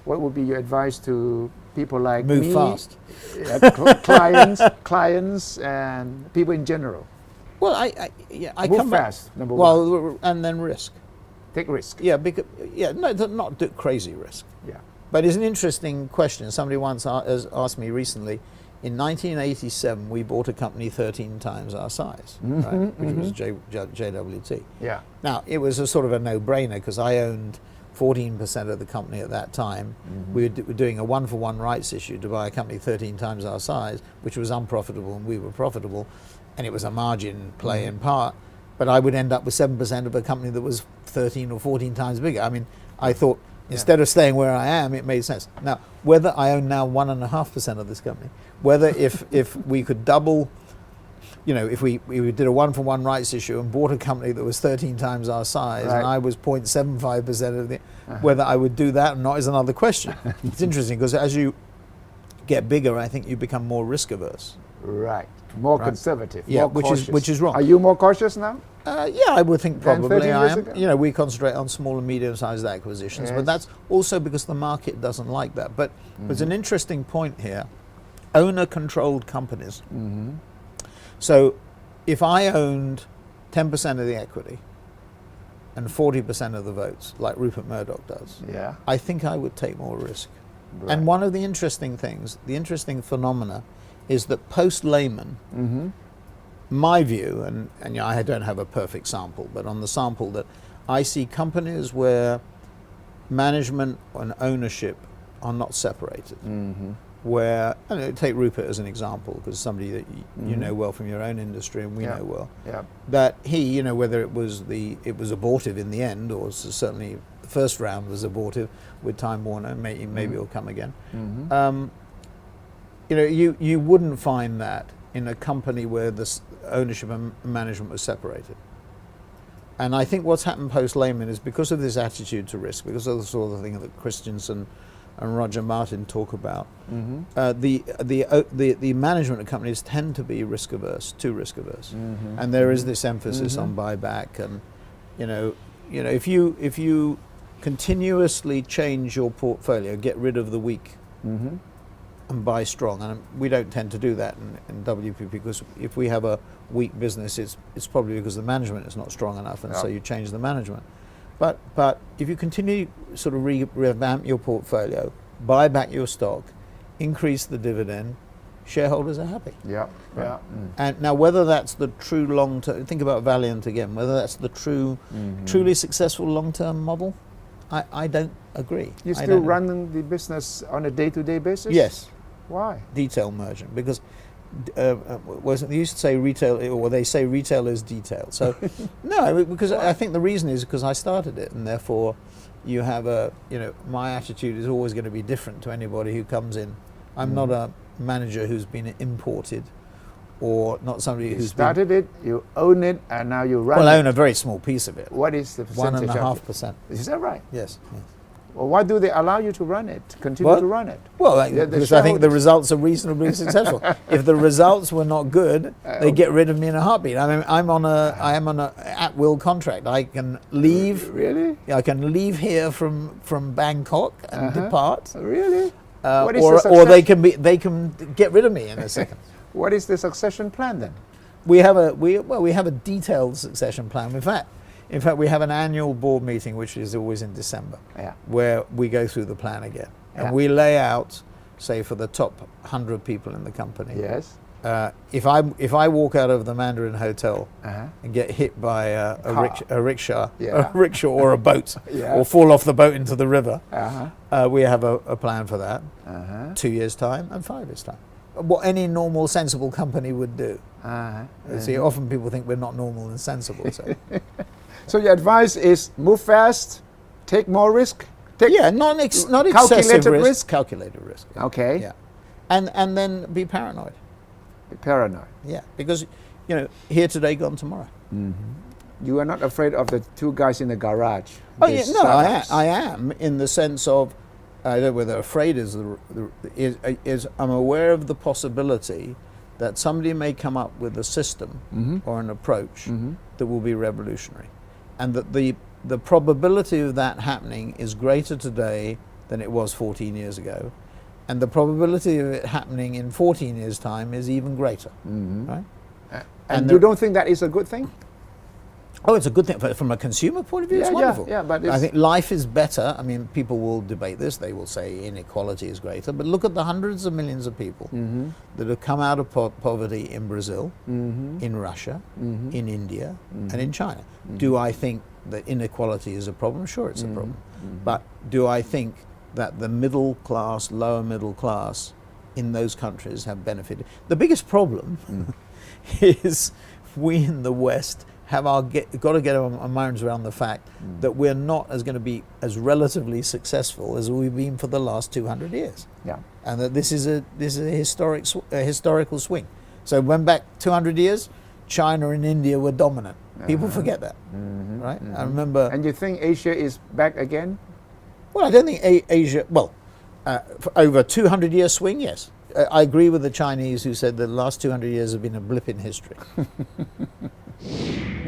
what would be your advice to people like Move me, fast. clients, and people in general? Well, I Move come back. fast, number one. Well, and then risk. Take risk. Yeah, because not do crazy risk. Yeah. But it's an interesting question. Somebody once has asked me recently. In 1987, we bought a company 13 times our size, right, which was JWT. Yeah. Now, it was a sort of a no-brainer because I owned 14% of the company at that time. We were doing a one-for-one rights issue to buy a company 13 times our size, which was unprofitable and we were profitable, and it was a margin play in part. But I would end up with 7% of a company that was 13 or 14 times bigger. I mean, I thought instead of staying where I am, it made sense. Now, whether I own now 1.5% of this company, whether if we could double, if we did a one-for-one rights issue and bought a company that was 13 times our size, and I was 0.75% of the, whether I would do that or not is another question. It's interesting because as you get bigger, I think you become more risk averse. Right. More conservative. Yeah, more cautious. which is wrong. Are you more cautious now? Yeah, I would think Than 13 probably I years am. ago? We concentrate on small and medium-sized acquisitions, but Yes. that's also because the market doesn't like that. But there's an interesting point here: owner-controlled companies. So, if I owned 10% of the equity and 40% of the votes, like Rupert Murdoch does, Yeah. I think I would take more risk. Right. And one of the interesting things, the interesting phenomena, is that post-Lehman, my view, and I don't have a perfect sample, but on the sample that I see companies where management and ownership are not separated. Where, take Rupert as an example, because somebody that you know well from your own industry and we know well, that he, whether it was abortive in the end, or certainly the first round was abortive with Time Warner, maybe it'll come again. You wouldn't find that in a company where the ownership and management was separated. And I think what's happened post-Lehman is because of this attitude to risk, because of the sort of thing that Christensen and Roger Martin talk about, the management of companies tend to be risk averse, too risk averse, and there is this emphasis on buyback, and if you continuously change your portfolio, get rid of the weak, and buy strong, and we don't tend to do that in WPP, because if we have a weak business, it's probably because the management is not strong enough, and so you change the management. But if you continue sort of revamp your portfolio, buy back your stock, increase the dividend, shareholders are happy. And now whether that's the true long-term, think about Valiant again, whether that's the truly successful long-term model, I don't agree. You still run the business on a day-to-day basis? Yes. Why? Detail merchant, because they used to say retail, or they say retail is detail. So no, because I think the reason is because I started it, and therefore you have my attitude is always going to be different to anybody who comes in. I'm not a manager who's been imported, or not somebody who's started it, you own it, and now you run it. Well, I own a very small piece of it. What is the percentage? 1.5%. Is that right? Yes. Well, why do they allow you to run it, continue to run it? Well, because I think the results are reasonably successful. If the results were not good, they get rid of me in a heartbeat. I mean, I am on a at-will contract. I can leave. Really? I can leave here from Bangkok and depart. Really? Or they can get rid of me in a second. What is the succession plan then? We have a detailed succession plan. In fact, we have an annual board meeting, which is always in December, where we go through the plan again. And we lay out, say, for the top 100 people in the company. Yes. If I walk out of the Mandarin Hotel and get hit by a rickshaw or a boat, or fall off the boat into the river, we have a plan for that. 2 years' time and 5 years' time. What any normal, sensible company would do. See, often people think we're not normal and sensible. So. So your advice is move fast, take more risk? Not excessive risk. Calculated risk. Okay. Yeah. And then be paranoid. Be paranoid. Yeah, because, here today, gone tomorrow. You are not afraid of the two guys in the garage? Oh, yeah, no, I am, in the sense of, I don't know whether afraid is I'm aware of the possibility that somebody may come up with a system or an approach that will be revolutionary. And that the probability of that happening is greater today than it was 14 years ago. And the probability of it happening in 14 years' time is even greater, right? And you don't think that is a good thing? Oh, it's a good thing. From a consumer point of view, it's wonderful. Yeah, but I think life is better. I mean, people will debate this. They will say inequality is greater. But look at the hundreds of millions of people that have come out of poverty in Brazil, in Russia, in India, and in China. Do I think that inequality is a problem? Sure, it's a problem. But do I think that the middle class, lower middle class in those countries have benefited? The biggest problem is we in the West have got to get our minds around the fact that we're not going to be as relatively successful as we've been for the last 200 years. Yeah. And that this is a historical swing. So when back 200 years, China and India were dominant. People forget that, right? I remember. And you think Asia is back again? Well, I don't think Asia. Well, for over a 200-year swing, yes. I agree with the Chinese who said the last 200 years have been a blip in history.